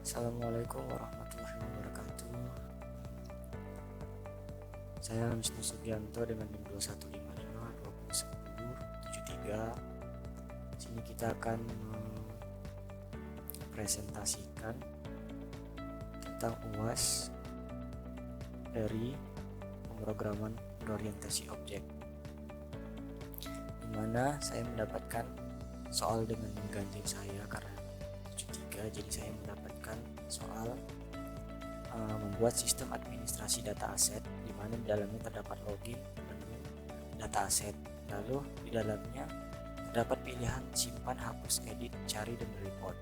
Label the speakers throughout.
Speaker 1: Assalamualaikum warahmatullahi wabarakatuh. Saya Wisnu Sugianto dengan NIM 2155201073. Sini kita akan mempresentasikan tentang UAS dari pemrograman berorientasi objek, di mana saya mendapatkan soal dengan mengganjil saya karena 73, jadi saya mendapatkan soal membuat sistem administrasi data aset, di mana di dalamnya terdapat login, menu, data aset. Lalu di dalamnya terdapat pilihan simpan, hapus, edit, cari, dan report.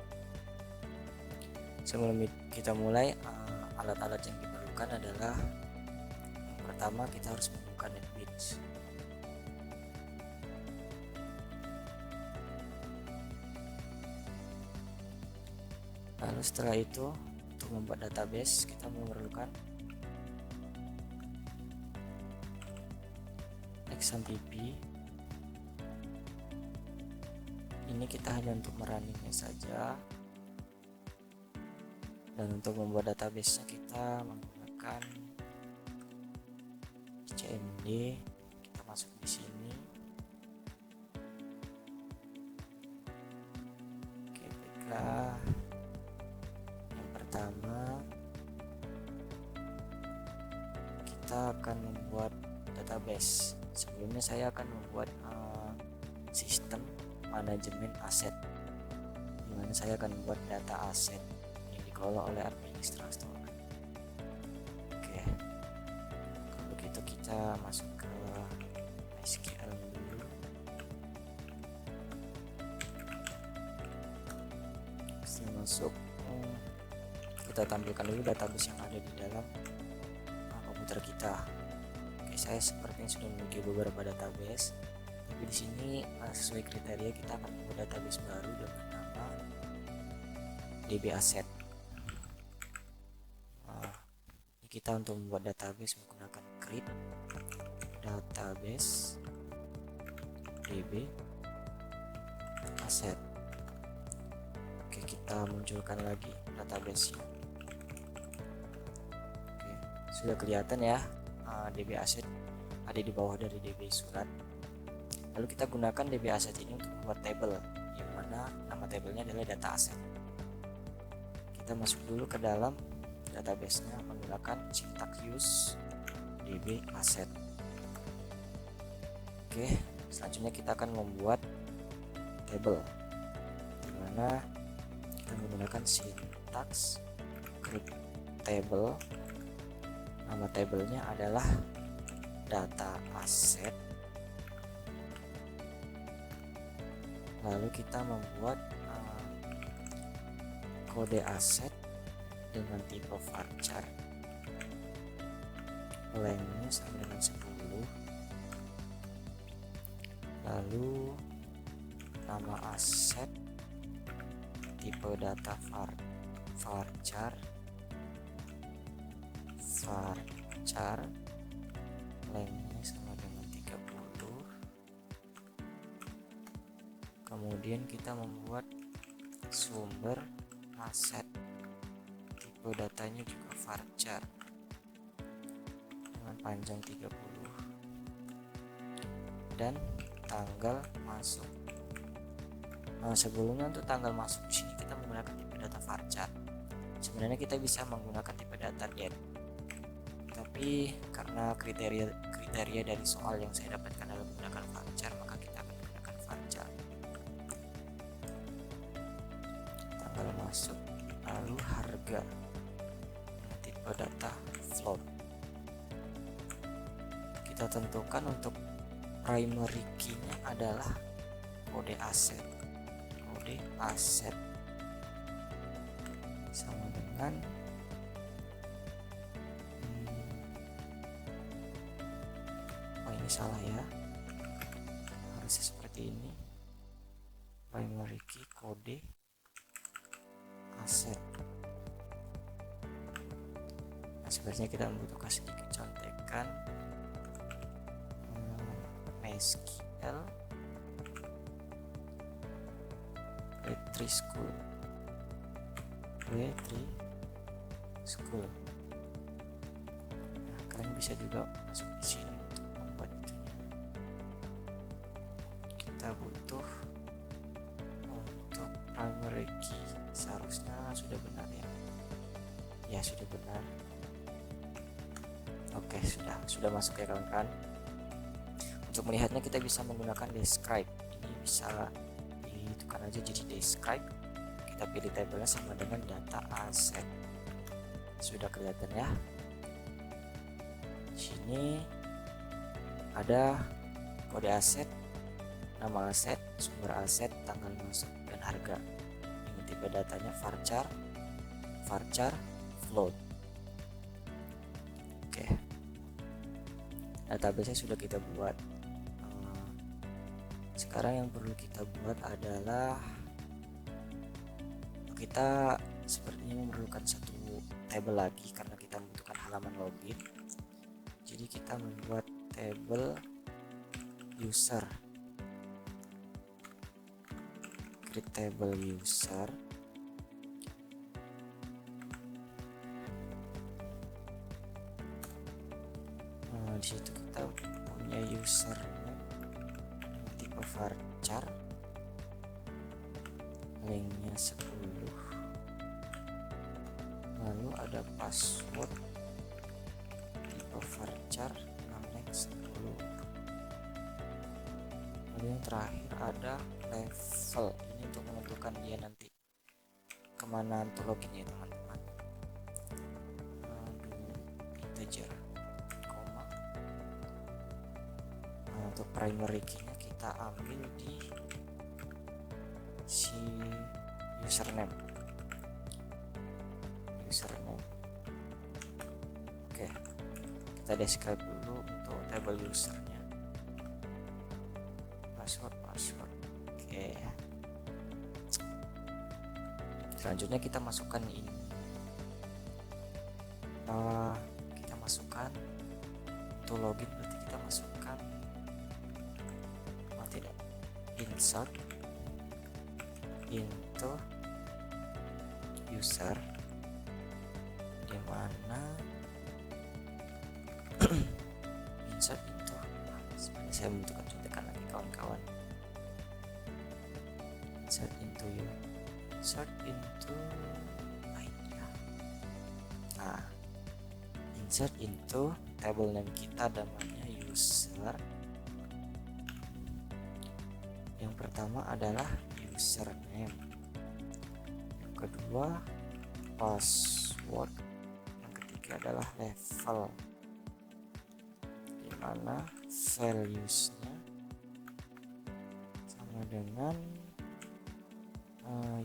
Speaker 1: Sebelum kita mulai, alat-alat yang diperlukan adalah yang pertama kita harus menemukan NetBeans. Lalu setelah itu untuk membuat database kita memerlukan XMPP. Ini kita hanya untuk merunningnya saja. Dan untuk membuat database-nya kita menggunakan CMD. Kita masuk di sini. Oke, baiklah. Yang pertama kita akan membuat database. Sebelumnya saya akan membuat sistem manajemen aset, di mana saya akan membuat data aset yang dikelola oleh administrator. Oke, kalau begitu kita masuk ke SQL dulu. Setelah masuk, kita tampilkan dulu database yang ada di dalam komputer kita. Oke, saya sepertinya sudah memiliki beberapa database, tapi di sini sesuai kriteria kita akan membuat database baru dengan nama DB Asset. Ini kita untuk membuat database menggunakan create database DB Asset. Oke, kita munculkan lagi database-nya. Oke, sudah kelihatan ya, DB Asset ada di bawah dari DB Surat. Lalu kita gunakan DB Asset ini untuk membuat table, yang mana nama tabelnya adalah data asset. Kita masuk dulu ke dalam database-nya menggunakan syntax use DB Asset. Oke, selanjutnya kita akan membuat table, di mana kita menggunakan syntax create table. Nama tabelnya adalah data asset. Lalu kita membuat kode aset dengan tipe varchar, lengthnya sama dengan 10. Lalu nama aset tipe data varchar lengthnya sama dengan 30. Kemudian kita membuat sumber aset, tipe datanya juga varchar dengan panjang 30, dan tanggal masuk. Sebelumnya untuk tanggal masuk di sini kita menggunakan tipe data varchar. Sebenarnya kita bisa menggunakan tipe data date, tapi karena kriteria dari soal yang saya dapatkan adalah menggunakan varchar, maka kita akan menggunakan varchar. Tanggal masuk, lalu harga dengan tipe data float. Kita tentukan untuk primary key-nya adalah kode aset. Kode aset sama dengan ini salah ya, harusnya seperti ini, primary key kode aset. Nah, sebenarnya kita membutuhkan sedikit contekan. MySQL retrieve school. Nah, kalian bisa juga masuk di sini untuk membuat itunya. Kita butuh untuk primary key, seharusnya sudah benar ya. Ya, sudah benar. Oke, sudah masuk ya kawan-kawan. Untuk melihatnya kita bisa menggunakan describe. Ini bisa ditukar aja jadi describe. Kita pilih tabelnya sama dengan data asset. Sudah kelihatan ya. Di sini ada kode aset, nama aset, sumber aset, tanggal masuk, dan harga. Ini tipe datanya varchar, float. Oke, database sudah kita buat. Sekarang yang perlu kita buat adalah kita sepertinya memerlukan satu table lagi karena kita membutuhkan halaman login. Jadi kita membuat table user, create table user. Di situ kita punya usernya tipe varchar, linknya 10, lalu ada password tipe varchar, link 10, lalu yang terakhir ada level. Ini untuk menentukan dia nanti kemana untuk login ya teman-teman. Integer, koma. Untuk primary key-nya kita ambil di si username. Oke, kita describe dulu untuk table usernya, password. Oke, selanjutnya kita masukkan ini. Kita masukkan untuk login, berarti kita masukkan insert into user, di mana insert into, sebenarnya saya membutuhkan contekan lagi kawan-kawan. Insert into insert into table name kita, namanya user. Yang pertama adalah username, yang kedua password, yang ketiga adalah level, dimana values-nya sama dengan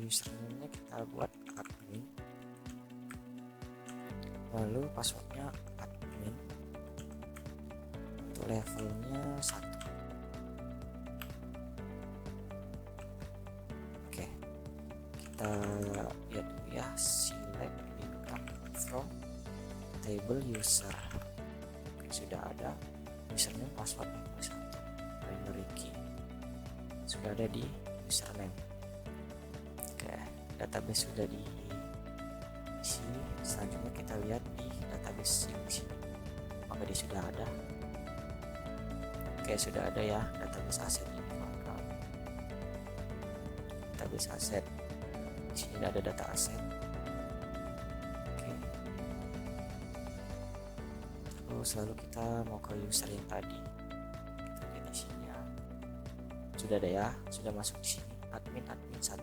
Speaker 1: username-nya kita buat admin, lalu passwordnya admin, untuk levelnya 1. Oke, kita lihat dulu ya, select income from table user. Oke, sudah ada username, password, primary key sudah ada di username. Oke, database sudah diisi. Selanjutnya kita lihat di database sini, maka dia sudah ada. Oke, sudah ada ya database aset ini. Database aset, di sini ada data aset. Oke, terus lalu kita mau ke user yang tadi, kita lihat di sini ya. Sudah ada ya, sudah masuk di sini admin 1.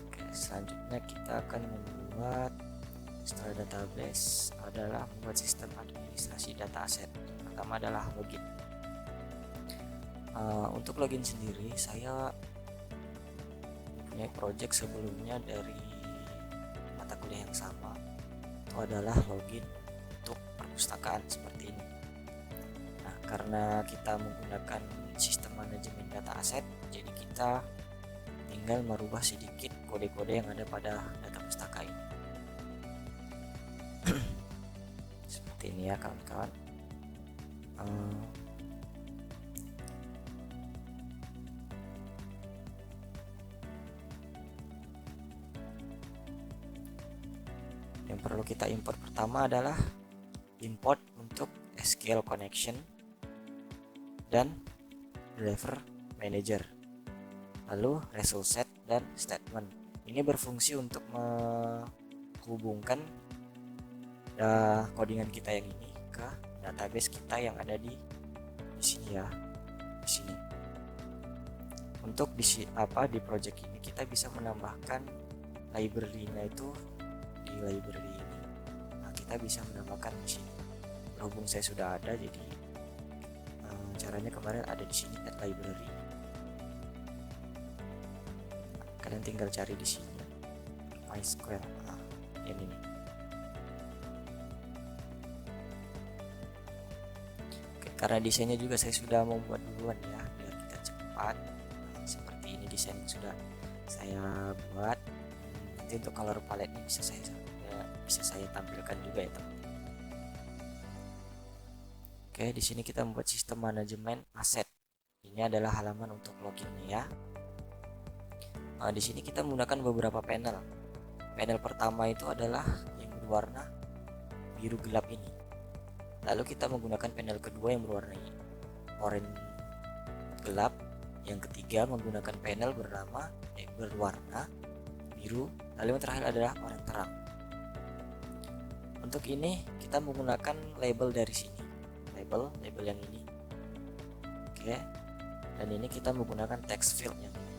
Speaker 1: Oke, selanjutnya kita akan membuat, setelah database adalah membuat sistem administrasi data aset. Yang pertama adalah login. Untuk login sendiri saya punya project sebelumnya dari mata kuliah yang sama, itu adalah login untuk perpustakaan seperti ini. Nah, karena kita menggunakan sistem manajemen data aset, jadi kita tinggal merubah sedikit kode-kode yang ada pada data pustaka ini. Seperti ini ya kawan-kawan. Yang perlu kita import pertama adalah import untuk SQL connection dan driver manager, lalu result set dan statement. Ini berfungsi untuk menghubungkan codingan kita yang ini ke database kita yang ada di sini ya, di sini. Untuk di project ini kita bisa menambahkan library-nya itu di library ini. Nah, kita bisa menambahkan di sini. Berhubung saya sudah ada, jadi caranya kemarin ada di sini add library. Kalian tinggal cari di sini MySQL. Yang ini. Oke, karena desainnya juga saya sudah membuat duluan ya, biar kita cepat. Seperti ini desain yang sudah saya buat. Nanti untuk color palette-nya bisa saya tampilkan juga ya teman-teman. Oke, di sini kita membuat sistem manajemen aset. Ini adalah halaman untuk loginnya ya. Nah, di sini kita menggunakan beberapa panel. Panel pertama itu adalah yang berwarna biru gelap ini. Lalu kita menggunakan panel kedua yang berwarna oranye gelap. Yang ketiga menggunakan panel berwarna biru. Lalu yang terakhir adalah oranye terang. Untuk ini kita menggunakan label dari sini. Label yang ini. Oke. Dan ini kita menggunakan text field yang ini.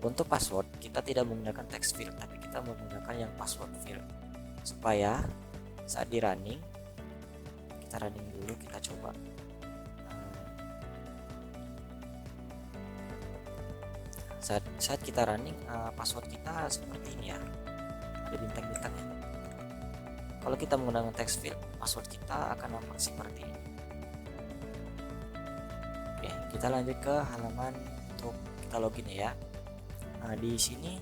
Speaker 1: Untuk password kita tidak menggunakan text field, tapi kita menggunakan yang password field, supaya saat di running, kita running dulu, kita coba. Saat kita running, password kita seperti ini ya, ada bintang-bintangnya. Kalau kita menggunakan text field, password kita akan nampak seperti ini. Oke, kita lanjut ke halaman untuk kita login ya. Nah, di sini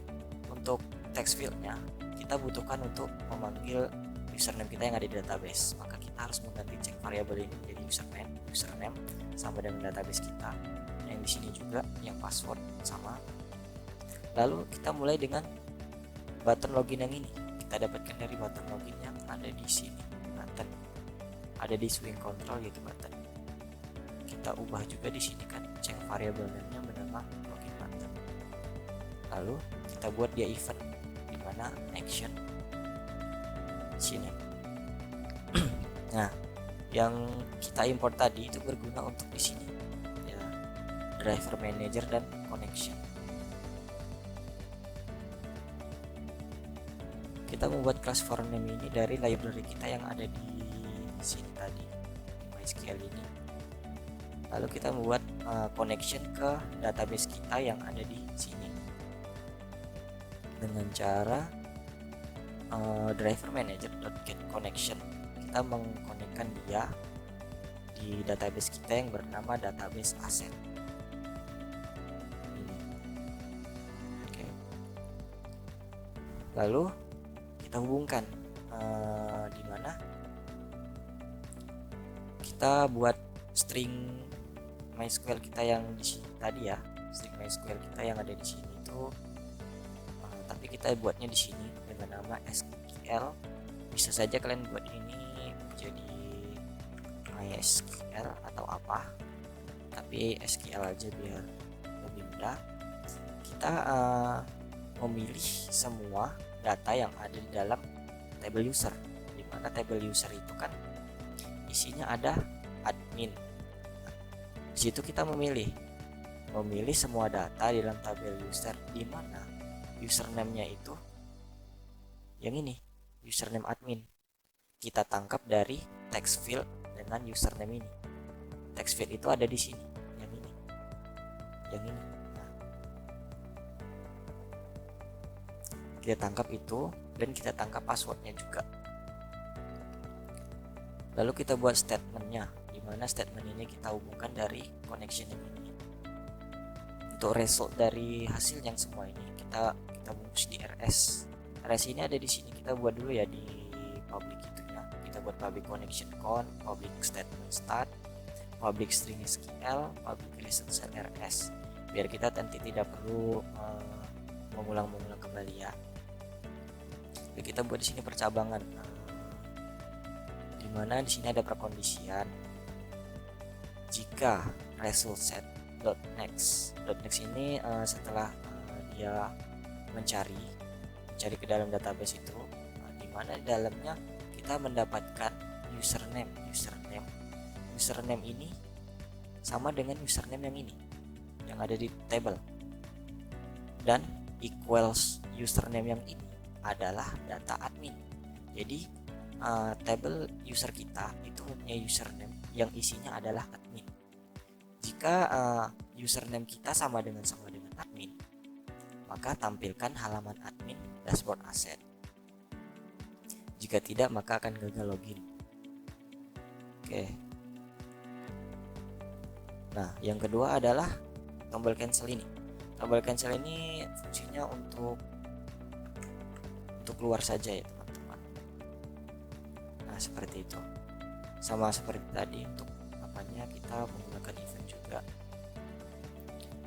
Speaker 1: untuk text fieldnya kita butuhkan untuk memanggil username kita yang ada di database. Maka kita harus mengganti cek variabel ini menjadi username sama dengan database kita. Yang di sini juga yang password sama. Lalu kita mulai dengan button login yang ini. Kita dapatkan dari button login yang ada di sini. Button ada di swing control, yaitu button. Kita ubah juga di sini kan, cek variabel name-nya bernama login button. Lalu kita buat dia event, di mana action sini. Nah, yang kita import tadi itu berguna untuk di sini ya, driver manager dan connection. Kita membuat class for name ini dari library kita yang ada di sini tadi, di MySQL ini. Lalu kita membuat connection ke database kita yang ada di sini dengan cara driver manager.get connection. Kita mengkonekkan dia di database kita yang bernama database asset ini. Oke. Lalu kita hubungkan di mana kita buat string MySQL kita yang di sini tadi ya, string MySQL kita yang ada di sini itu, tapi kita buatnya di sini dengan nama SQL. Bisa saja kalian buat ini menjadi MySQL atau apa, tapi SQL aja biar lebih mudah. Kita memilih semua data yang ada di dalam table user, di mana table user itu kan isinya ada admin. Di situ kita memilih semua data di dalam tabel user, di mana username-nya itu yang ini, username admin. Kita tangkap dari text field dengan username ini. Text field itu ada di sini, yang ini. Nah, kita tangkap itu dan kita tangkap passwordnya juga. Lalu kita buat statementnya, di mana statement ini kita hubungkan dari connection ini. Untuk result dari hasil yang semua ini kita bungkus di rs. Rs ini ada di sini, kita buat dulu ya di public itunya. Kita buat public connection count, public statement start, public string SQL, public result set rs. Biar kita nanti tidak perlu mengulang-mengulang kembali ya. Oke, kita buat di sini percabangan, dimana di sini ada perkondisian jika result set .next ini setelah dia mencari ke dalam database itu, dimana di dalamnya kita mendapatkan username ini sama dengan username yang ini yang ada di table, dan equals username yang ini adalah data admin. Jadi table user kita itu mempunyai username yang isinya adalah admin. Jika username kita sama dengan admin, maka tampilkan halaman admin dashboard aset. Jika tidak, maka akan gagal login. Oke. Nah, yang kedua adalah tombol cancel ini. Tombol cancel ini fungsinya untuk keluar saja ya teman-teman. Nah, seperti itu. Sama seperti tadi, untuk apanya kita menggunakan event juga.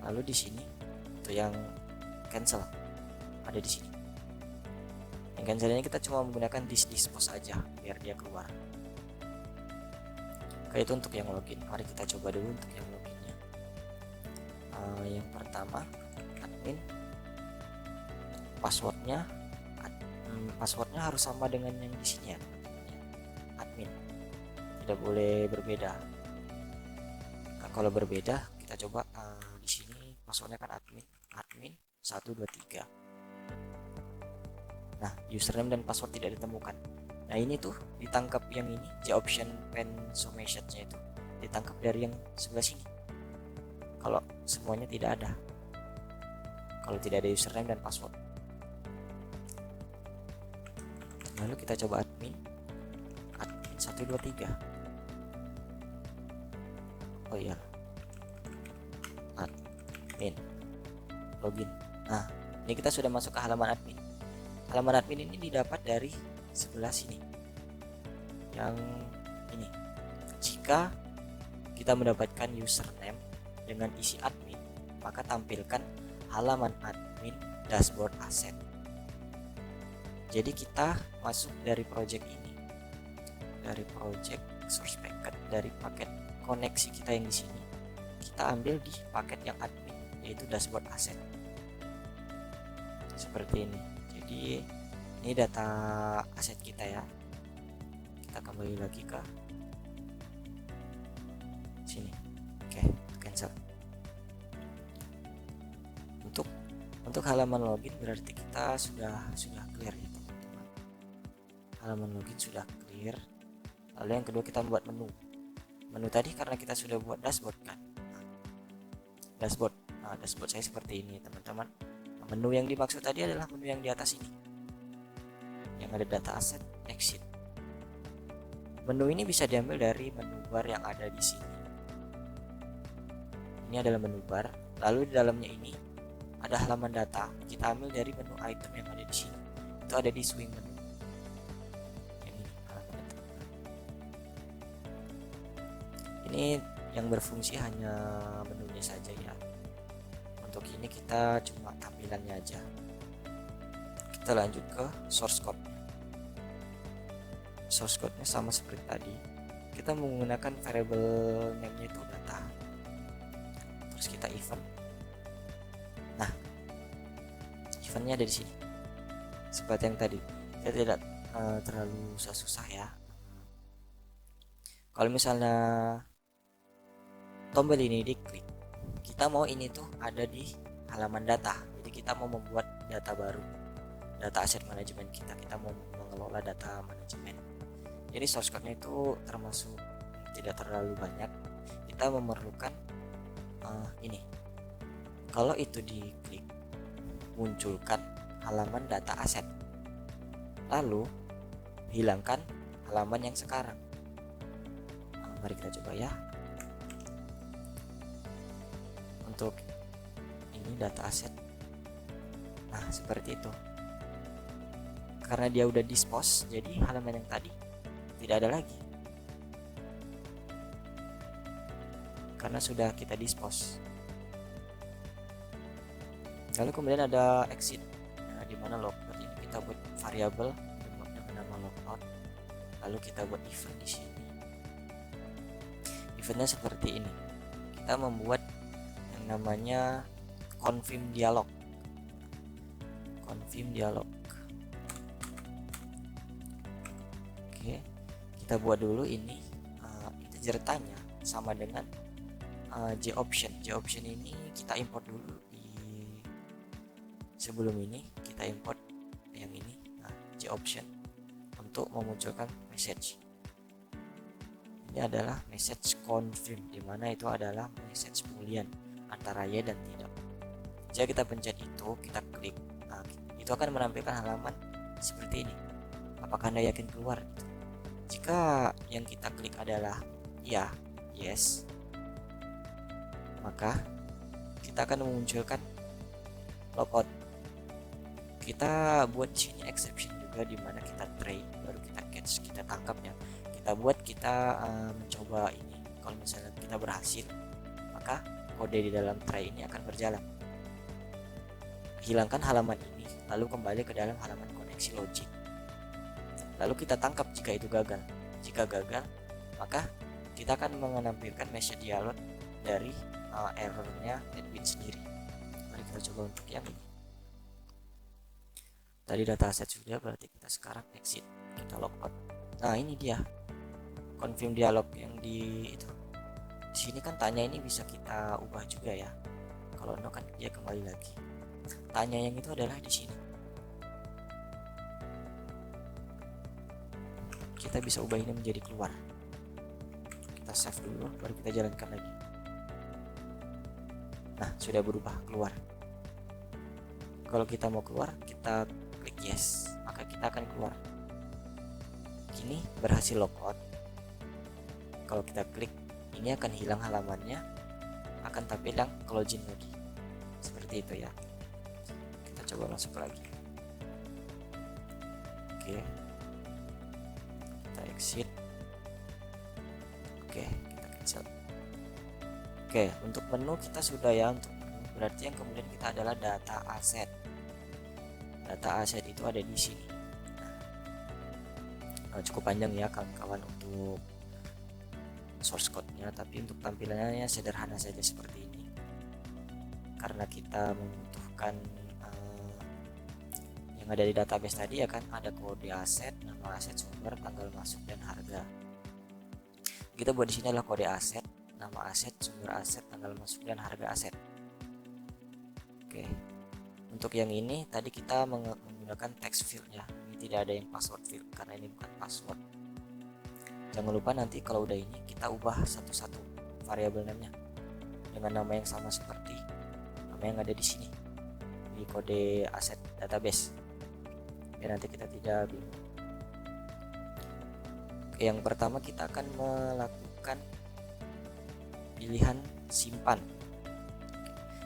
Speaker 1: Lalu di sini untuk yang cancel ada di sini. Yang cancel ini kita cuma menggunakan dispose aja biar dia keluar. Oke, itu untuk yang login. Mari kita coba dulu untuk yang loginnya. Yang pertama, admin. Passwordnya harus sama dengan yang di sini ya, admin. Tidak boleh berbeda. Nah, kalau berbeda kita coba di sini passwordnya kan admin 123. Nah, username dan password tidak ditemukan. Nah, ini tuh ditangkap yang ini, option pen summation-nya itu ditangkap dari yang sebelah sini. Kalau semuanya tidak ada, kalau tidak ada username dan password. Lalu kita coba admin 123. Oh iya, admin login. Nah, ini kita sudah masuk ke halaman admin. Halaman admin ini didapat dari sebelah sini, yang ini. Jika kita mendapatkan username dengan isi admin, maka tampilkan halaman admin dashboard asset. Jadi kita masuk dari project ini, dari project source packet, dari paket koneksi kita yang di sini, kita ambil di paket yang admin, yaitu dashboard asset. Seperti ini. Jadi ini data aset kita ya. Kita kembali lagi ke sini. Oke, cancel. Untuk halaman login berarti kita sudah clear ya teman-teman. Halaman login sudah clear. Lalu yang kedua kita membuat menu. Menu tadi karena kita sudah buat dashboard kan. Dashboard. Nah, dashboard saya seperti ini teman-teman. Menu yang dimaksud tadi adalah menu yang di atas ini, yang ada data aset, exit. Menu ini bisa diambil dari menu bar yang ada di sini. Ini adalah menu bar. Lalu di dalamnya ini ada halaman data. Kita ambil dari menu item yang ada di sini. Itu ada di swing menu. Yang ini halaman data. Ini yang berfungsi hanya menunya saja ya. Untuk ini kita cuma tampilannya aja. Kita lanjut ke source code. Source code-nya sama seperti tadi. Kita menggunakan variable name-nya itu data. Terus kita event. Nah, eventnya ada di sini. Seperti yang tadi. Kita tidak terlalu susah ya. Kalau misalnya tombol ini diklik, kita mau ini tuh ada di halaman data. Jadi kita mau membuat data baru, data aset manajemen kita mau mengelola data manajemen. Jadi source code-nya itu termasuk tidak terlalu banyak. Kita memerlukan ini. Kalau itu diklik, munculkan halaman data aset. Lalu hilangkan halaman yang sekarang. Mari kita coba ya. Untuk ini data aset. Nah, seperti itu. Karena dia udah dispose, jadi halaman yang tadi tidak ada lagi. Karena sudah kita dispose. Lalu kemudian ada exit. Nah, di mana logbook ini kita buat variabel dengan nama logout, lalu kita buat event di sini. Eventnya seperti ini, kita membuat yang namanya confirm dialog. Oke, kita buat dulu ini integer tanya sama dengan JOption. JOption ini kita import dulu sebelum ini kita import yang ini, JOption, untuk memunculkan message. Ini adalah message confirm, dimana itu adalah message boolean antara ya dan tidak. Jika kita pencet itu, kita klik, itu akan menampilkan halaman seperti ini. Apakah Anda yakin keluar? Jika yang kita klik adalah ya, yes, maka kita akan memunculkan logout. Kita buat di sini exception juga, dimana kita try, baru kita catch, kita tangkap ya. Kita mencoba ini. Kalau misalnya kita berhasil, maka kode di dalam try ini akan berjalan. Hilangkan halaman ini, lalu kembali ke dalam halaman koneksi logik. Lalu kita tangkap jika itu gagal. Jika gagal, maka kita akan menampilkan message dialog dari errornya admin sendiri. Mari kita coba untuk yang ini. Tadi dataset sudah, berarti kita sekarang exit, kita logout. Nah, ini dia confirm dialog yang di sini kan. Tanya ini bisa kita ubah juga ya. Kalau no kan dia kembali lagi. Tanya yang itu adalah di sini. Kita bisa ubah ini menjadi keluar. Kita save dulu, baru kita jalankan lagi. Nah, sudah berubah keluar. Kalau kita mau keluar, kita klik yes, maka kita akan keluar. Ini berhasil logout. Kalau kita klik, ini akan hilang halamannya, akan tampil yang closing lagi. Seperti itu ya. Kita coba masuk lagi. Oke, kita exit. Oke, kita cancel. Oke, untuk menu kita sudah ya. Untuk menu berarti yang kemudian kita adalah data aset. Data aset itu ada di sini. Cukup panjang ya kawan-kawan untuk source code-nya, tapi untuk tampilannya sederhana saja seperti ini. Karena kita membutuhkan yang ada di database tadi ya kan, ada kode aset, nama aset, sumber, tanggal masuk, dan harga. Kita buat di sini adalah kode aset, nama aset, sumber aset, tanggal masuk, dan harga aset. Oke. Untuk yang ini tadi kita menggunakan text field ya. Ini tidak ada yang password field karena ini bukan password. Jangan lupa nanti kalau udah ini kita ubah satu-satu variabel namanya dengan nama yang sama seperti nama yang ada di sini di kode aset database. Ya, nanti kita tidak bingung. Oke, yang pertama kita akan melakukan pilihan simpan.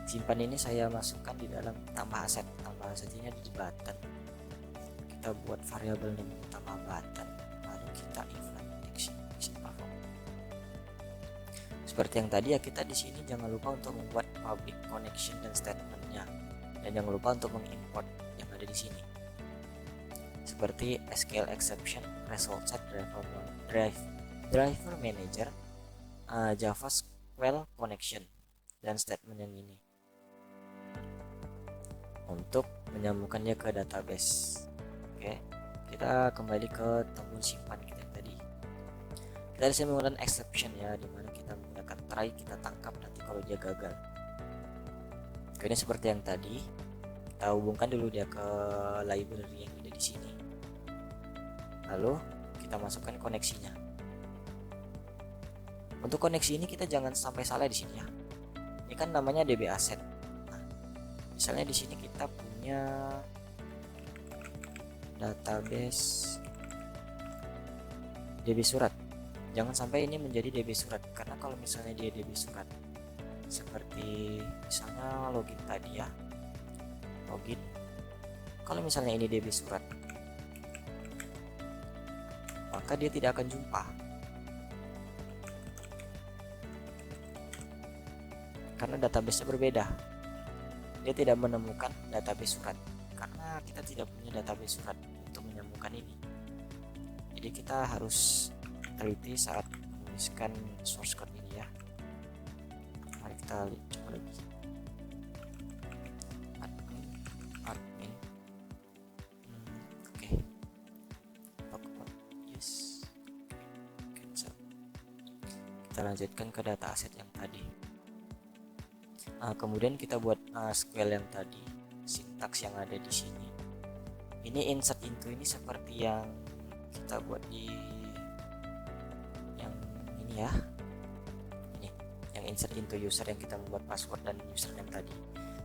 Speaker 1: Simpan ini saya masukkan di dalam tambah aset. Tambah aset ini ada di button. Kita buat variabel namanya tambah button, lalu kita implementation perform. Seperti yang tadi ya, kita di sini jangan lupa untuk membuat public connection dan statementnya, dan jangan lupa untuk mengimport yang ada di sini seperti SQL exception, result set, driver manager, Java SQL connection, dan statement yang ini untuk menyambungkannya ke database. Oke, kita kembali ke tombol simpan kita yang tadi. Kita bisa menggunakan exception ya, dimana kita menggunakan try, kita tangkap nanti kalau dia gagal. Oke, ini seperti yang tadi, kita hubungkan dulu dia ke library yang ada di sini, lalu kita masukkan koneksinya. Untuk koneksi ini kita jangan sampai salah di sini ya. Ini kan namanya DB asset. Nah, misalnya di sini kita punya database DB surat. Jangan sampai ini menjadi DB surat, karena kalau misalnya dia DB surat seperti misalnya login tadi ya, login, kalau misalnya ini DB surat, maka dia tidak akan jumpa, karena database-nya berbeda. Dia tidak menemukan database surat karena kita tidak punya database surat. Jadi kita harus teliti saat menuliskan source code ini ya. Mari kita coba lagi. Admin. Oke. Yes. Cancel. Kita lanjutkan ke data aset yang tadi. Kemudian kita buat SQL yang tadi, sintaks yang ada di sini. Ini insert into ini seperti yang kita buat di yang ini ya. Ini yang insert into user yang kita membuat password dan username tadi.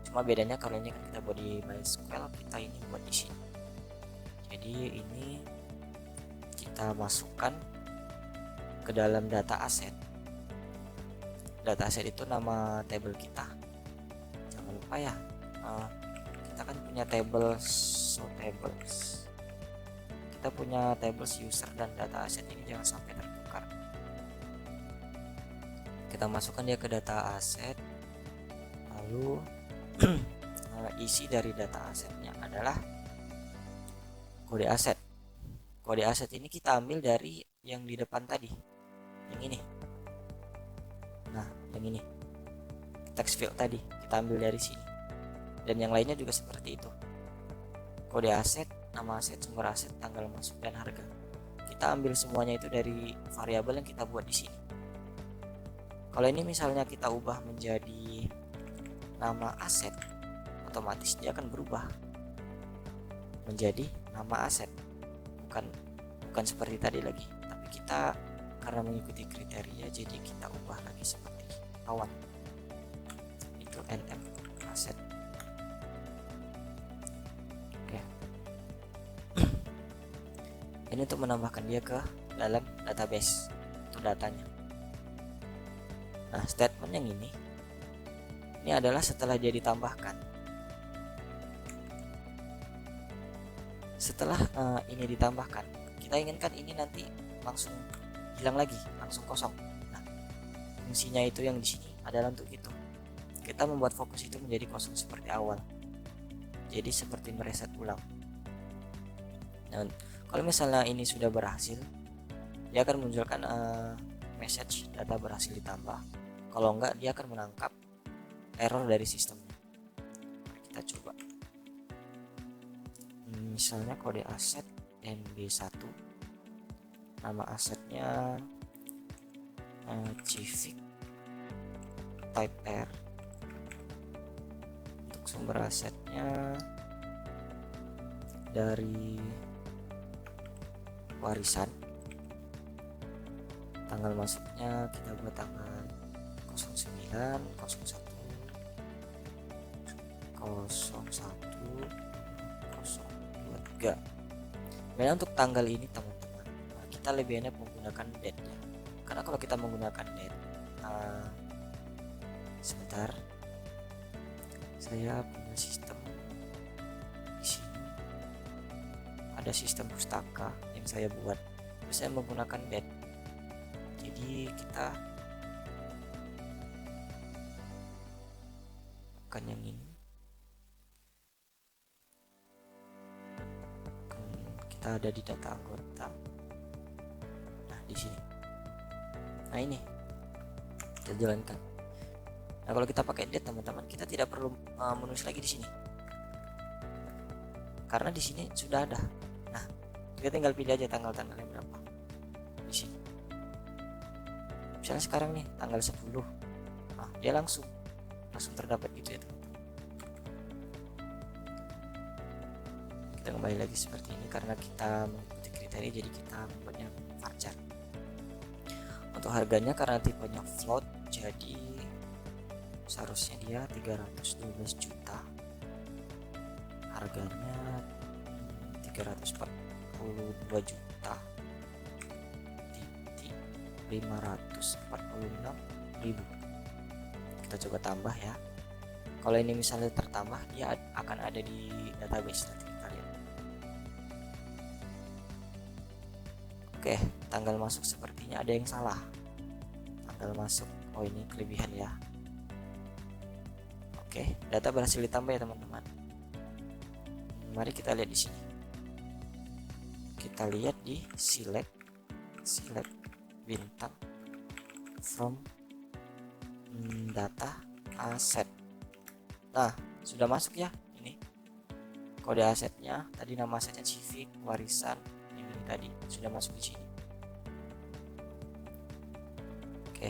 Speaker 1: Cuma bedanya kalau ini kan kita buat di MySQL, kita ini buat di sini. Jadi ini kita masukkan ke dalam data aset. Data aset itu nama table kita. Jangan lupa ya. Kita kan punya tables, tables. Kita punya tables user dan data aset ini jangan sampai tertukar. Kita masukkan dia ke data aset, lalu isi dari data asetnya adalah kode aset. Kode aset ini kita ambil dari yang di depan tadi, yang ini. Nah, yang ini text field tadi kita ambil dari sini, dan yang lainnya juga seperti itu. Kode aset, nama aset, sumber aset, tanggal masuk, dan harga. Kita ambil semuanya itu dari variabel yang kita buat di sini. Kalau ini misalnya kita ubah menjadi nama aset, otomatis dia akan berubah menjadi nama aset, bukan seperti tadi lagi. Tapi kita karena mengikuti kriteria, jadi kita ubah lagi seperti awal. Itu nm aset. Ini untuk menambahkan dia ke dalam database untuk datanya. Nah, statement yang ini adalah setelah dia ditambahkan. Setelah ini ditambahkan, kita inginkan ini nanti langsung hilang lagi, langsung kosong. Nah, fungsinya itu yang di sini adalah untuk itu. Kita membuat fokus itu menjadi kosong seperti awal. Jadi seperti mereset ulang. Nah, kalau misalnya ini sudah berhasil, dia akan munculkan message data berhasil ditambah. Kalau enggak, dia akan menangkap error dari sistemnya. Kita coba. Misalnya kode aset MB1, nama asetnya Civic type R. Untuk sumber asetnya dari warisan. Tanggal masuknya kita buat tanggal 09 01 03. Kemudian untuk tanggal ini teman-teman, kita lebih enak menggunakan date ya. Karena kalau kita menggunakan date, sebentar, saya punya sistem di sini. Ada sistem pustaka yang saya buat, terus saya menggunakan date. Jadi kita bukan yang ini, kita ada di data anggota. Nah, di sini. Nah, ini kita jalankan. Nah, kalau kita pakai date teman-teman, kita tidak perlu menulis lagi di sini, karena di sini sudah ada. Nah, kita tinggal pilih aja tanggal-tanggalnya berapa di sini. Misalnya sekarang nih tanggal 10, nah dia langsung terdapat gitu ya teman-teman. Kita kembali lagi seperti ini karena kita mengikuti kriteria, jadi kita membuatnya varchar. Untuk harganya karena tipenya float, jadi seharusnya dia 312 juta. Harganya 342 juta 546.000. Kita coba tambah ya. Kalau ini misalnya tertambah, dia akan ada di database, nanti kita lihat. Oke, tanggal masuk sepertinya ada yang salah. Tanggal masuk, oh ini kelebihan ya. Oke, data berhasil ditambah ya teman-teman. Mari kita lihat di sini. kita lihat di select bintang from data asset. Nah, sudah masuk ya ini kode asetnya. Tadi nama asetnya civic warisan, ini tadi sudah masuk di sini. Oke,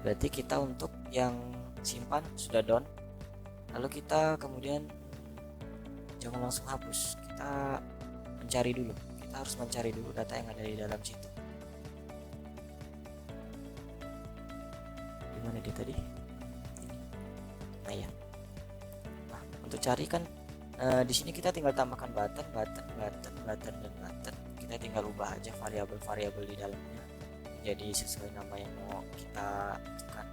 Speaker 1: berarti kita untuk yang simpan sudah done. Lalu kita kemudian jangan langsung hapus, kita mencari dulu. Kita harus mencari dulu data yang ada di dalam situ. Gimana dia tadi? Nah ya. Nah, untuk cari kan di sini kita tinggal tambahkan button. Kita tinggal ubah aja variabel-variabel di dalamnya jadi sesuai nama yang mau kita tentukan.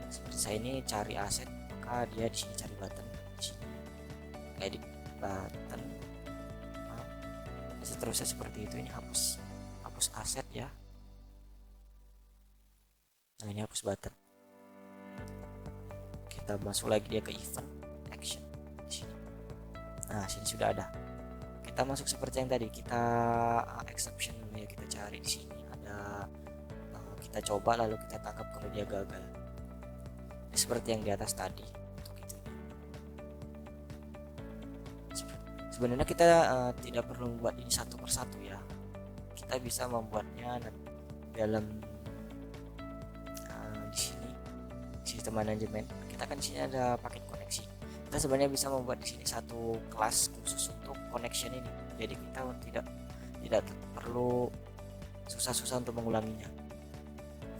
Speaker 1: Seperti saya ini cari aset, maka dia di sini cari button, di sini edit button, seterusnya seperti itu. Ini hapus aset ya. Nah, ini hapus button. Kita masuk lagi dia ke event action di sini. Nah, sini sudah ada. Kita masuk seperti yang tadi, kita exception dulu ya, kita cari di sini ada, kita coba lalu kita tangkap kalau dia gagal. Ini seperti yang di atas tadi. Untuk itu sebenarnya kita tidak perlu membuat ini satu persatu ya. Kita bisa membuatnya dalam di sini sistem manajemen. Kita kan di sini ada paket koneksi. Kita sebenarnya bisa membuat di sini satu kelas khusus untuk connection ini. Jadi kita tidak perlu susah-susah untuk mengulanginya.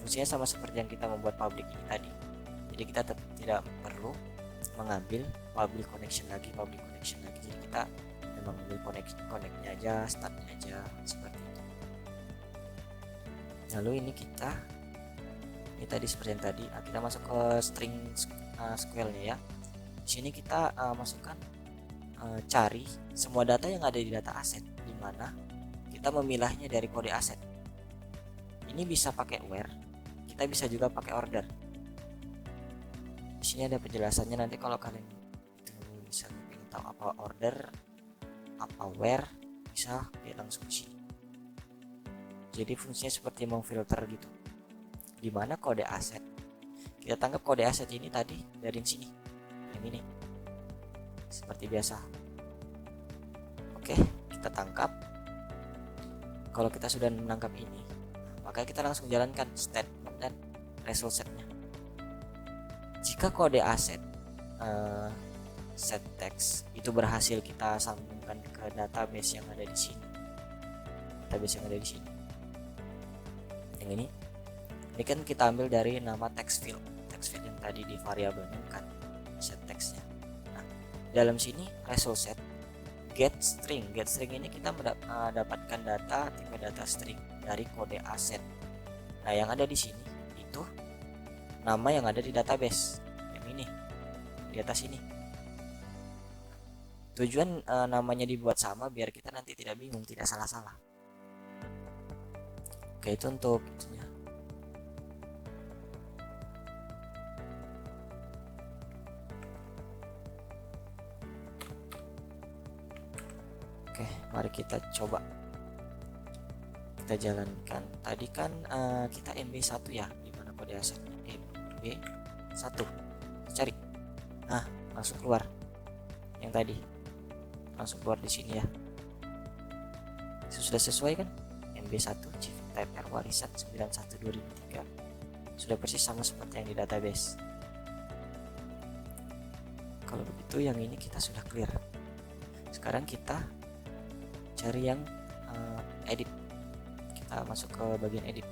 Speaker 1: Fungsinya sama seperti yang kita membuat public ini tadi. Jadi kita tidak perlu mengambil public connection lagi. Jadi kita memang mengambil connect-nya aja, startnya aja seperti itu. Lalu ini tadi seperti yang tadi, kita masuk ke string SQL-nya ya. Di sini kita masukkan cari semua data yang ada di data aset, di mana kita memilahnya dari kode aset. Ini bisa pakai where, kita bisa juga pakai order. Di sini ada penjelasannya, nanti kalau kalian itu bisa ingin tahu apa order, apa where, bisa langsung di sini. Jadi fungsinya seperti memfilter gitu. Di mana kode aset, kita tangkap kode aset ini tadi dari sini, yang ini seperti biasa. Oke, kita tangkap. Kalau kita sudah menangkap ini, maka kita langsung jalankan statement dan result setnya. Jika kode aset set text itu berhasil kita sambungkan ke database yang ada di sini, yang ini kan kita ambil dari nama text field yang tadi di variabel kan set textnya. Nah, dalam sini result set get string ini kita mendapatkan tipe data string dari kode aset. Nah, yang ada di sini itu nama yang ada di database yang ini di atas ini. Tujuan namanya dibuat sama biar kita nanti tidak bingung, tidak salah-salah. Oke, itu untuk itunya. Oke, mari kita coba. Kita jalankan. Tadi kan kita MB1 ya, di mana kode asetnya MB1. Cari. Nah, langsung keluar. Yang tadi. Langsung keluar di sini ya. Itu sudah sesuai kan? MB1 civic type R warisan 91/2003. Sudah persis sama seperti yang di database. Kalau begitu yang ini kita sudah clear. Sekarang kita cari yang edit. Kita masuk ke bagian edit.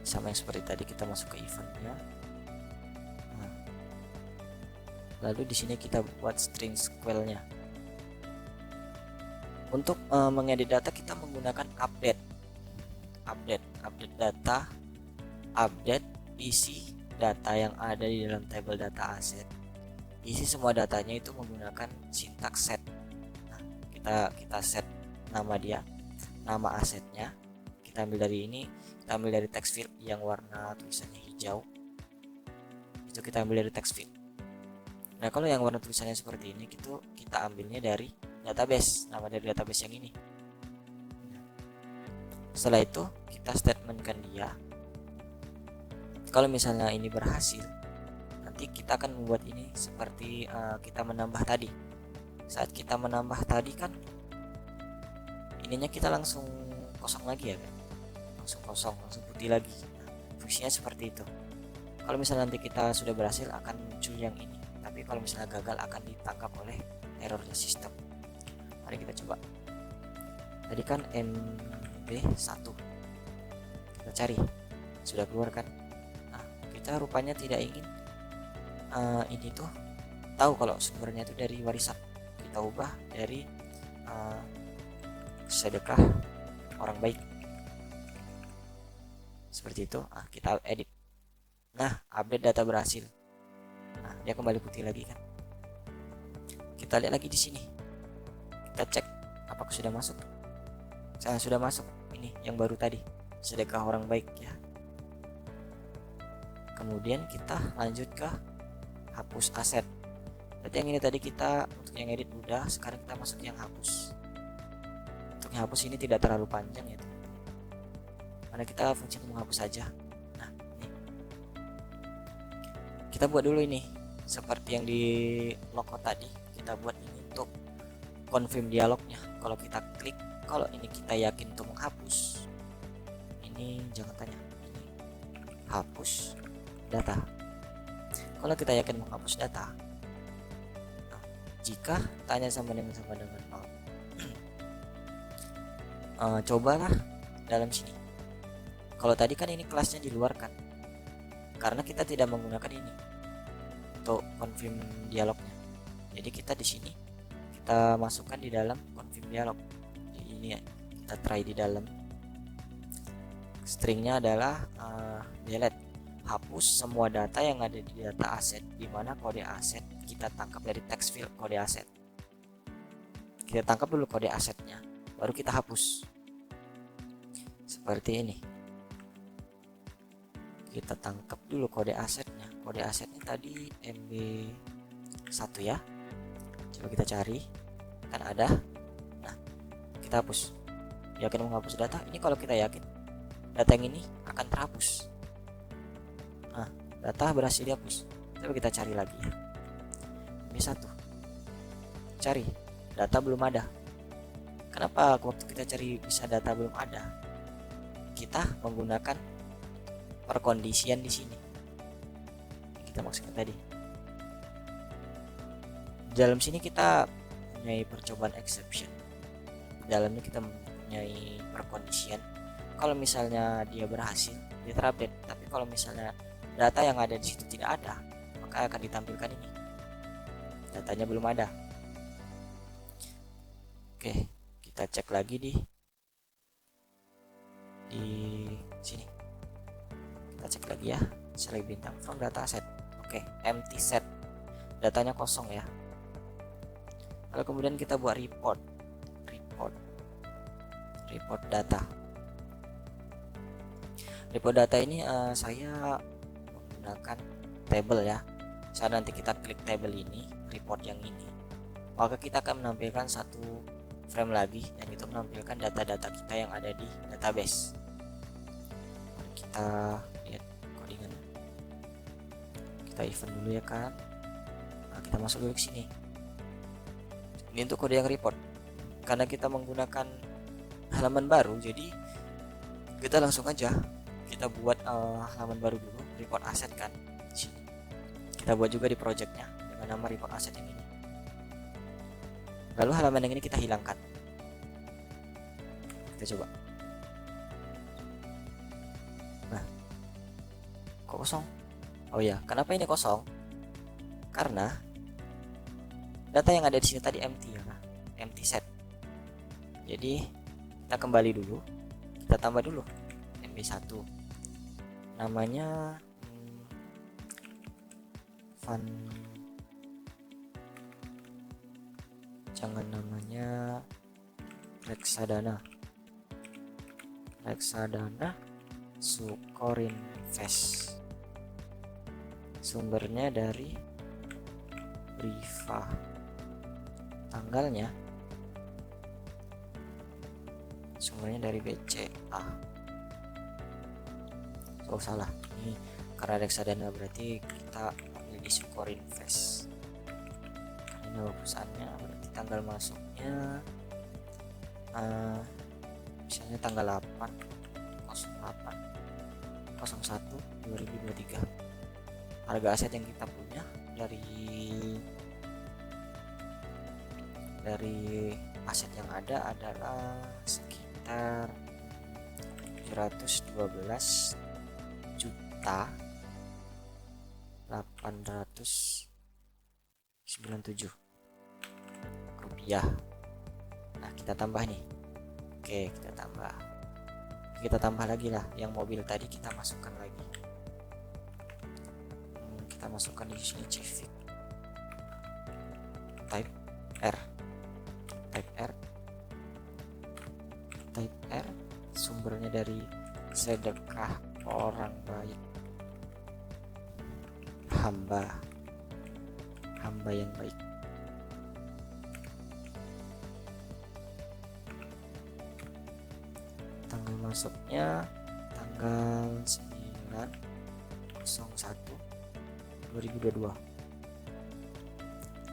Speaker 1: Sama yang seperti tadi, kita masuk ke eventnya. Nah, lalu di sini kita buat string SQL-nya. Untuk mengedit data kita menggunakan update data, update isi data yang ada di dalam tabel data aset. Isi semua datanya itu menggunakan sintaks set. Nah, kita set nama dia, nama asetnya. Kita ambil dari ini, kita ambil dari text field yang warna tulisannya hijau. Itu kita ambil dari text field. Nah, kalau yang warna tulisannya seperti ini, kita ambilnya dari database, nama dari database yang ini. Setelah itu kita statementkan dia. Kalau misalnya ini berhasil, nanti kita akan membuat ini seperti kita menambah tadi. Saat kita menambah tadi kan ininya kita langsung kosong lagi ya kan, langsung kosong, langsung putih lagi. Nah, fungsinya seperti itu. Kalau misalnya nanti kita sudah berhasil akan muncul yang ini, tapi kalau misalnya gagal akan ditangkap oleh errornya sistem. Mari kita coba. Tadi kan MB1 kita cari, sudah keluar kan. Nah, kita rupanya tidak ingin ini tuh tahu kalau sumbernya itu dari warisan. Kita ubah dari sedekah orang baik, seperti itu. Kita edit. Nah, update data berhasil. Nah, dia kembali putih lagi kan. Kita lihat lagi di sini. Kita cek apakah sudah masuk. Sudah masuk. Ini yang baru tadi, sedekah orang baik ya. Kemudian kita lanjut ke hapus aset. Berarti yang ini tadi kita untuk yang edit udah, sekarang kita masuk yang hapus. Untuk yang hapus ini tidak terlalu panjang ya teman-teman. Mana kita fungsi menghapus saja. Nah, ini. Kita buat dulu ini seperti yang di logo tadi. Kita buat ini untuk confirm dialognya. Kalau kita klik, kalau ini kita yakin untuk menghapus, ini jangan tanya, ini hapus data. Kalau kita yakin menghapus data, nah, jika tanya sama dengan cobalah dalam sini. Kalau tadi kan ini kelasnya di luar kan, karena kita tidak menggunakan ini untuk confirm dialognya. Jadi kita di sini kita masukkan di dalam confirm dialog. Jadi ini ya, kita try di dalam. Stringnya adalah delete, hapus semua data yang ada di data aset, di mana kode aset kita tangkap dari text field kode aset. Kita tangkap dulu kode asetnya, baru kita hapus. Seperti ini. Kita tangkap dulu kode asetnya. Kode asetnya tadi MB1 ya. Coba kita cari, kan ada. Nah, kita hapus. Yakin menghapus data? Ini kalau kita yakin data yang ini akan terhapus. Nah, data berhasil dihapus. Coba kita cari lagi ya. MB1. Cari, data belum ada. Kenapa waktu kita cari bisa data belum ada? Kita menggunakan perkondisian di sini. Kita maksudkan tadi. Dalam sini kita mempunyai percobaan exception. Dalamnya kita mempunyai perkondisian. Kalau misalnya dia berhasil, dia terupdate. Tapi kalau misalnya data yang ada di situ tidak ada, maka akan ditampilkan ini. Datanya belum ada. Oke, kita cek lagi di sini. Kita cek lagi ya. Select bintang from data set. Oke, empty set. Datanya kosong ya. Lalu kemudian kita buat report data. Report data ini saya menggunakan table ya. Saat nanti kita klik table ini, report yang ini, maka kita akan menampilkan satu frame lagi, yang itu menampilkan data-data kita yang ada di database. Mari kita lihat codingan. Kita event dulu ya kan. Nah, kita masuk dulu ke sini. Ini untuk kode yang report. Karena kita menggunakan halaman baru, jadi kita langsung aja kita buat halaman baru dulu, report aset kan. Sini. Kita buat juga di projectnya dengan nama report aset ini. Lalu halaman yang ini kita hilangkan. Kita coba. Nah, kok kosong? Oh ya, kenapa ini kosong? Karena data yang ada di sini tadi empty ya, empty set. Jadi kita kembali dulu, kita tambah dulu MB1. Namanya fun. Jangan namanya Reksadana Sukorin Invest. Sumbernya dari Briva. Tanggalnya sumbernya dari BCA. Oh salah, ini karena reksadana berarti kita ambil di Sukor Invest. Ini nama perusahaannya, berarti tanggal masuknya misalnya tanggal 8/08/01/2023. Harga aset yang kita punya dari aset yang ada adalah sekitar 712.897 rupiah. Nah, kita tambah nih. Oke, kita tambah lagi lah. Yang mobil tadi kita masukkan lagi. Kita masukkan di sini Civic Type R, sumbernya dari sedekah orang baik, hamba yang baik. Tanggal masuknya tanggal 9/01/2022.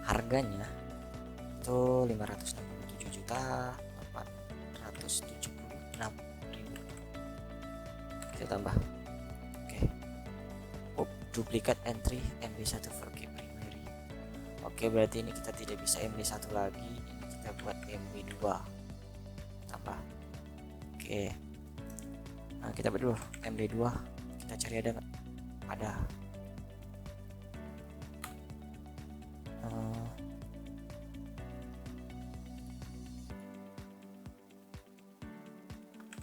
Speaker 1: Harganya itu 567.876.000. Kita tambah. Oke. Duplicate entry MB1 for key primary. Oke, berarti ini kita tidak bisa MB1 lagi, ini kita buat MB2. Tambah. Oke. Nah, kita buat dulu MB2. Kita cari ada nggak? Ada.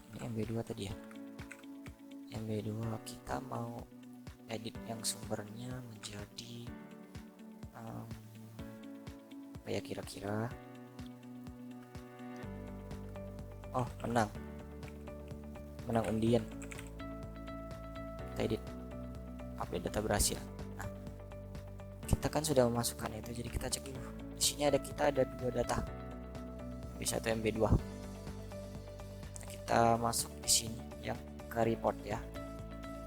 Speaker 1: Ini MB2 tadi ya. MB2 kita mau edit yang sumbernya menjadi apa ya kira-kira. Oh, menang undian. Kita edit, update data berhasil. Nah, kita kan sudah memasukkan itu, jadi kita cek dulu. Di sini kita ada dua data, MB1 MB2. Nah, kita masuk di sini yang ke report ya.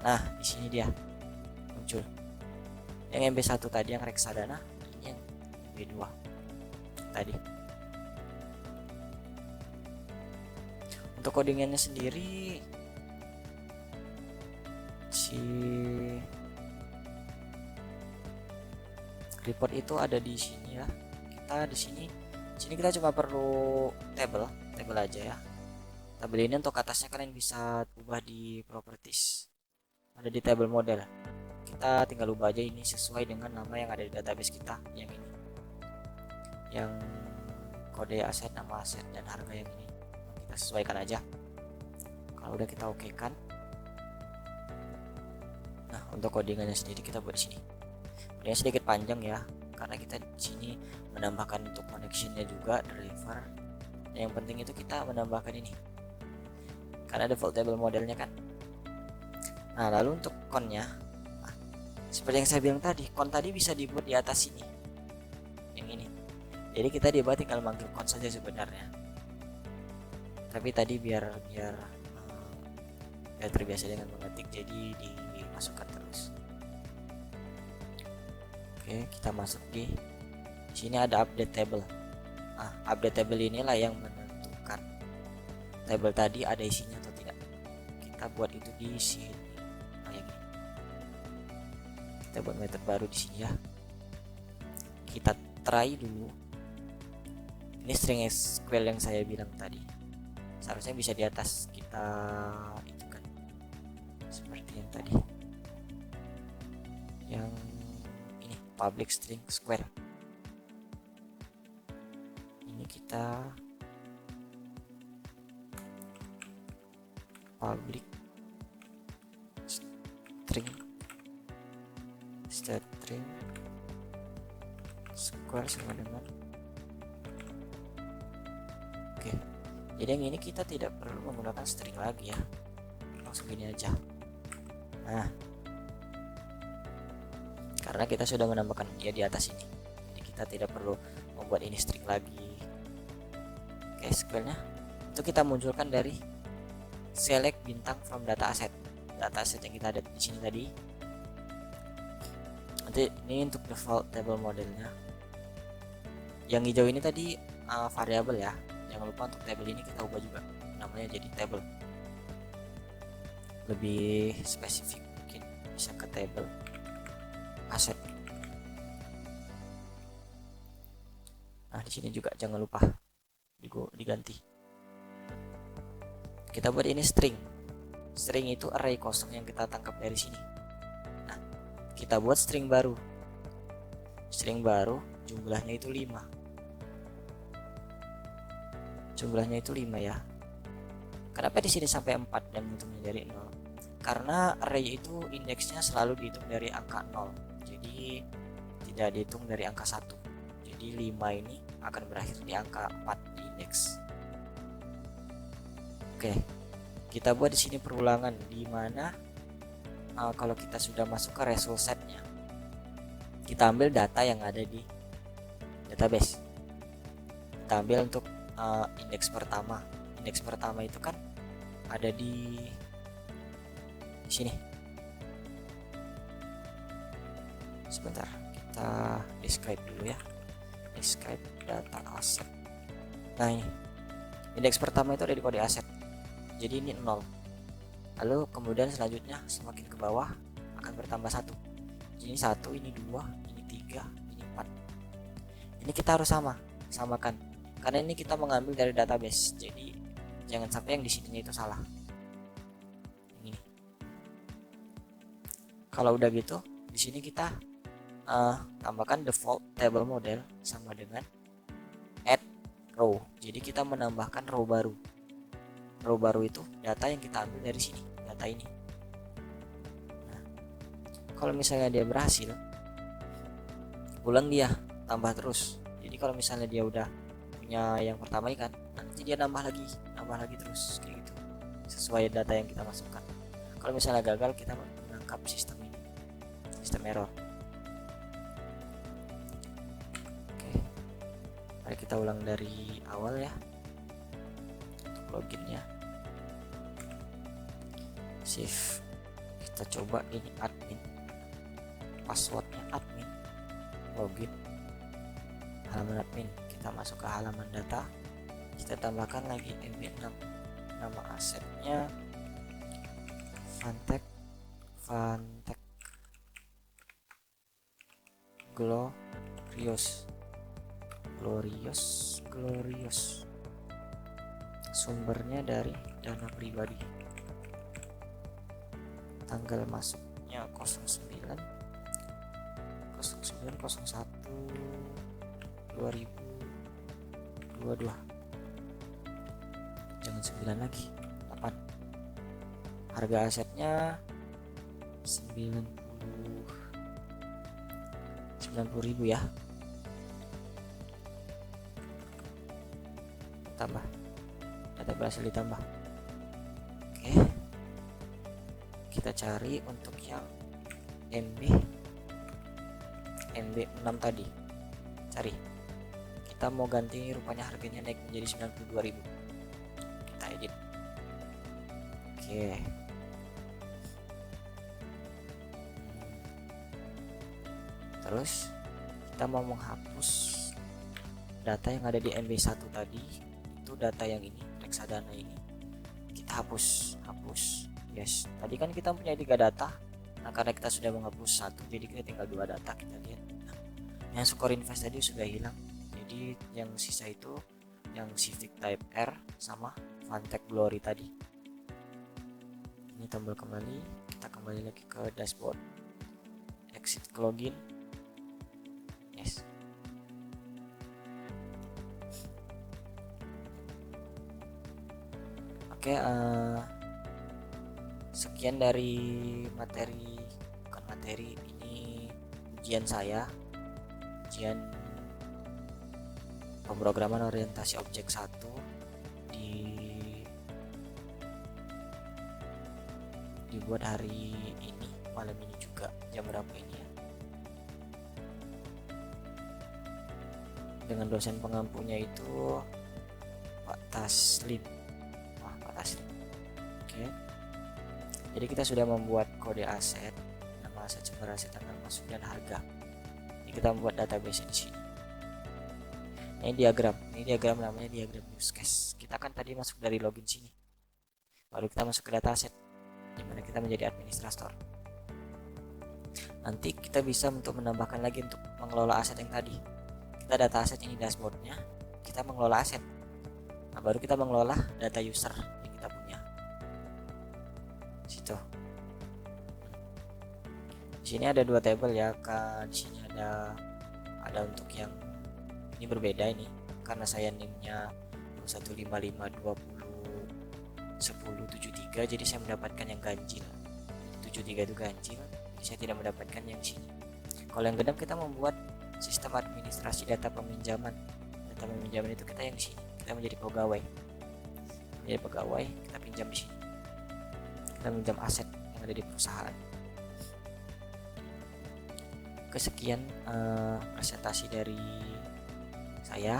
Speaker 1: Nah, di sini dia muncul yang MB1 tadi, yang reksadana, ini yang MB2 tadi. Untuk codingannya sendiri, si report itu ada di sini ya. Kita di sini kita cuma perlu table aja ya. Tabel ini untuk atasnya kalian bisa ubah di properties, ada di table model. Kita tinggal ubah aja ini sesuai dengan nama yang ada di database kita, yang ini, yang kode aset, nama aset, dan harga yang ini kita sesuaikan aja. Kalau udah kita oke kan. Nah, untuk codingannya sendiri kita buat di sini. Ini sedikit panjang ya, karena kita di sini menambahkan untuk connectionnya juga, driver. Yang penting itu kita menambahkan ini, karena default table modelnya kan. Nah, lalu untuk connya, seperti yang saya bilang tadi, con tadi bisa dibuat di atas sini, yang ini. Jadi kita di bawah tinggal manggil con saja sebenarnya. Tapi tadi biar terbiasa dengan mengetik, jadi dimasukkan terus. Oke, kita masuk di sini, ada update table. Nah, update table inilah yang menentukan table tadi ada isinya atau tidak. Kita buat itu di sini. Kita buat method baru di sini ya. Kita try dulu. Ini string SQL yang saya bilang tadi, seharusnya bisa di atas. Kita itu kan seperti yang tadi, yang ini public string square. Ini kita public string square sama dengan oke. Jadi yang ini kita tidak perlu menggunakan string lagi ya, langsung gini aja. Nah, karena kita sudah menambahkan dia di atas ini, jadi kita tidak perlu membuat ini string lagi. Oke, square-nya itu kita munculkan dari select bintang from data asset yang kita ada di sini tadi. Nanti ini untuk default table modelnya. Yang hijau ini tadi variabel ya, jangan lupa untuk table ini kita ubah juga namanya jadi table, lebih spesifik mungkin bisa ke table asset. Nah di sini juga jangan lupa diganti. Kita buat ini string itu array kosong yang kita tangkap dari sini. Nah kita buat string baru jumlahnya itu 5 ya. Kenapa di sini sampai 4 dan hitungnya dari 0? Karena array itu indeksnya selalu dihitung dari angka 0, jadi tidak dihitung dari angka 1. Jadi 5 ini akan berakhir di angka 4 di indeks. Oke, kita buat di sini perulangan di mana kalau kita sudah masuk ke result setnya, kita ambil data yang ada di database. Kita ambil untuk indeks pertama. Indeks pertama itu kan ada di sini. Sebentar, kita describe dulu ya. Describe data asset. Nah ini indeks pertama itu ada di kode aset, jadi ini 0. Lalu kemudian selanjutnya semakin ke bawah akan bertambah 1. Ini 1, ini 2, ini 3, ini 4. Ini kita harus samakan karena ini kita mengambil dari database, jadi jangan sampai yang di sininya itu salah. Ini kalau udah gitu, di sini kita tambahkan default table model sama dengan add row. Jadi kita menambahkan row baru. Row baru itu data yang kita ambil dari sini, data ini. Nah, kalau misalnya dia berhasil, ulang dia, tambah terus. Jadi kalau misalnya dia udah punya yang pertama ini kan, nanti dia nambah lagi terus kayak gitu, sesuai data yang kita masukkan. Kalau misalnya gagal, kita menangkap sistem error. Oke, mari kita ulang dari awal ya. Untuk loginnya, save. Kita coba ini admin, passwordnya admin, login, halaman admin. Kita masuk ke halaman data, kita tambahkan lagi MB6, nama asetnya Fantech Glorious. Sumbernya dari dana pribadi, tanggal masuknya 09/01/2022. Jangan 9 lagi, 8. Harga asetnya 90.000 ya. Tambah, data berhasil ditambah. Oke, kita cari untuk yang MB6 tadi. Cari, kita mau ganti, rupanya harganya naik menjadi 92.000. Kita edit. Oke, terus kita mau menghapus data yang ada di MB1 tadi. Itu data yang ini, reksadana ini, kita hapus. Yes, tadi kan kita punya 3 data. Nah karena kita sudah menghapus 1, jadi kita tinggal 2 data. Kita lihat, nah, yang skor invest tadi sudah hilang, jadi yang sisa itu yang Civic Type R sama Fantech Glory tadi. Ini tombol kembali, kita kembali lagi ke dashboard, exit ke login. Yes, oke. Sekian dari materi ini, ujian saya, ujian pemrograman orientasi objek 1 dibuat hari ini, malam ini juga. Jam berapa ini ya? Dengan dosen pengampunya itu Pak Taslim. Jadi kita sudah membuat kode aset, nama aset, sumber aset, tanggal masuk, dan harga. Jadi kita membuat database di sini. Ini diagram namanya diagram use case. Kita kan tadi masuk dari login sini, baru kita masuk ke dataset, dimana kita menjadi administrator. Nanti kita bisa untuk menambahkan lagi untuk mengelola aset yang tadi. Kita data aset, ini dashboardnya, kita mengelola aset. Nah, baru kita mengelola data user yang kita punya. Situ. Di sini ada dua table ya, kan. Di sini ada untuk yang ini berbeda ini karena saya NIM-nya 155201073, jadi saya mendapatkan yang ganjil. 73 itu ganjil, jadi saya tidak mendapatkan yang sini. Kalau yang genap kita membuat sistem administrasi data peminjaman. Data peminjaman itu kita yang sini, kita menjadi pegawai. Kita pinjam di sini. Kita pinjam aset yang ada di perusahaan. Kesekian presentasi dari saya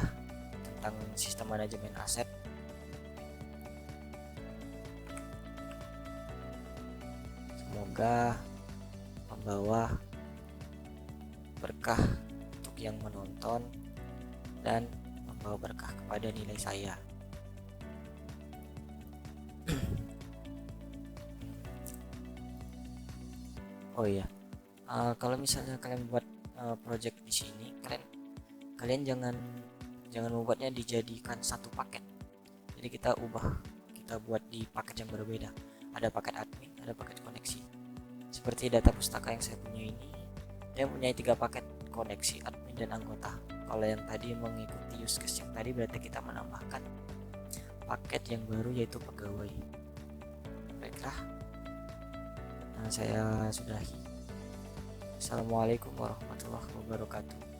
Speaker 1: tentang sistem manajemen aset. Semoga membawa berkah untuk yang menonton dan membawa berkah kepada nilai saya. Oh iya, kalau misalnya kalian buat project di sini, kalian jangan membuatnya dijadikan satu paket. Jadi kita buat di paket yang berbeda. Ada paket admin, ada paket koneksi. Seperti data pustaka yang saya punya ini, saya punya 3 paket: koneksi, admin, dan anggota. Kalau yang tadi mengikuti use case yang tadi, berarti kita menambahkan paket yang baru, yaitu pegawai. Baiklah, saya sudahi. Assalamualaikum warahmatullahi wabarakatuh.